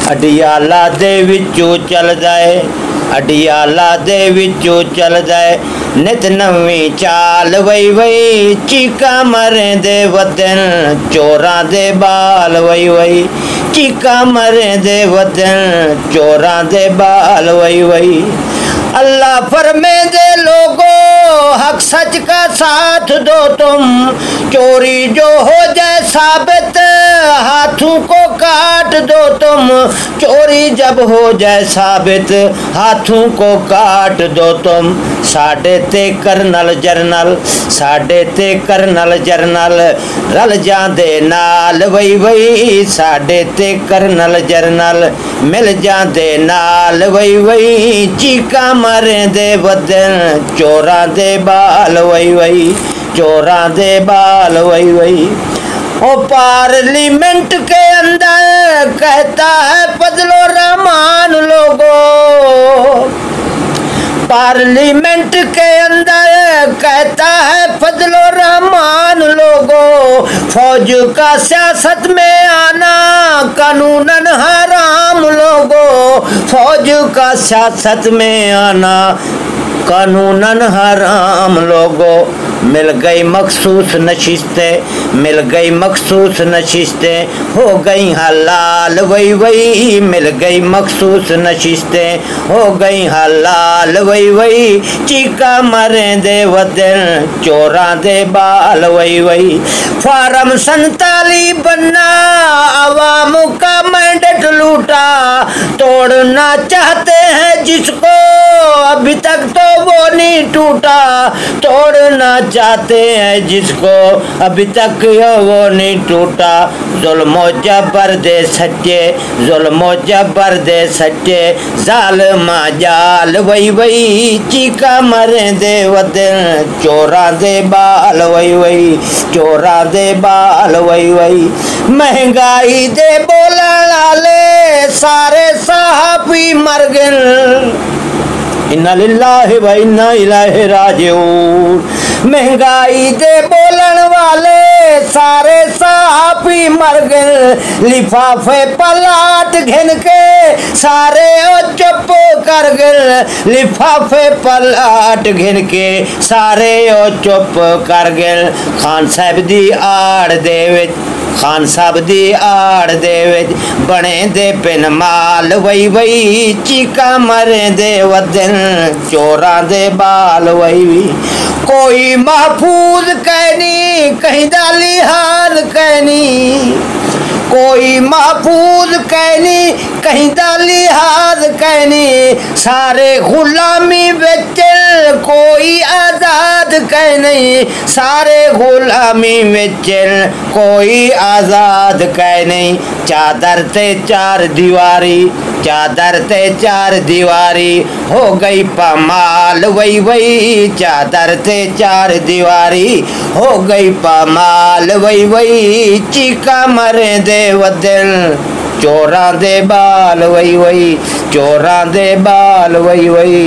अडियाला दे विचों चल जाए, अडियाला दे विचों चल जाए। नित नवी चाल वही वही, चीका मरें दे वतन चोरां दे बाल वही वही। चीका मरें दे वतन चोरां दे बाल वही वही। अल्लाह फरमे दे लोगो हक सच का साथ दो तुम, चोरी जो हो जाए साबित हाथों को काट दो तुम। चोरी जब हो जाए साबित हाथों को काट दो तुम। साडे ते करनल जरनल, साडे ते करनल जरनल रल जांदे नाल वही वही। साडे ते करनल जरनल मिल जांदे नाल वही वही। चीका मरें दे वतन चोरां दे बाल वही वही, चोरां दे बाल वही वही। ओ पार्लियामेंट के अंदर कहता है फजलो रहमान लोगो, पार्लियामेंट के अंदर कहता है फजलो रहमान लोगो। फौज का सियासत में आना कानूनन हराम लोगो, फौज का सियासत में आना कानूनन हराम लोगो। मिल गई मखसूस नशिस्तें, मिल गई मखसूस नशिस्तें हो गई हलाल वही वही। मिल गई मखसूस नशिस्तें हो गई हलाल वही वही। चीका मरें दे वतन चोरां दे बाल वही वही। फार्म 47 बनना अवाम का मैंडेट लूटा, तोड़ना चाहते हैं जिसको अभी तक तो वो नहीं टूटा। तोड़ना चाहते हैं जिसको अभी तक वो नहीं टूटा। जुल्मो जबर दे सच्चे, जुल्मो जबर दे सच्चे जालिमा जाल वही वही। चीका मरें दे वतन चोरां दे बाल वही वही, चोरां दे बाल वही वही। महंगाई दे बोलण वाले सारे साहबी मर गए, इन्ना लिल्लाहि व इन्ना इलैहि राजिऊन। महंगाई दे बोलन वाले सारे साहबी मर गए, लिफाफे पलाट घिन के सारे ओ चुप कर गए। लिफाफे पलाट घिन के सारे ओ चुप कर गए। खान साहब दी आड़ दे विच, खान साहब दी आड़ दे विच बने दे पिन माल वही वही। चीका मरें दे वतन चोरां दे बाल वही वही। कोई महफूज कहनी कहीं दाली हाल कहनी, कोई महफूज कहनी कहीं दाली हाल कहनी। सारे गुलामी बिच कोई आजाद कह नहीं, सारे गुलामी बिच कोई आजाद कह नहीं। चादर ते चार दीवारी, चादर ते चार दीवारी हो गई पमाल वही वही। चादर ते चार दीवारी हो गई पमाल वही वही। चीका मरें दे वतन चोरां दे बाल वही वही, चोरां दे बाल वही वही।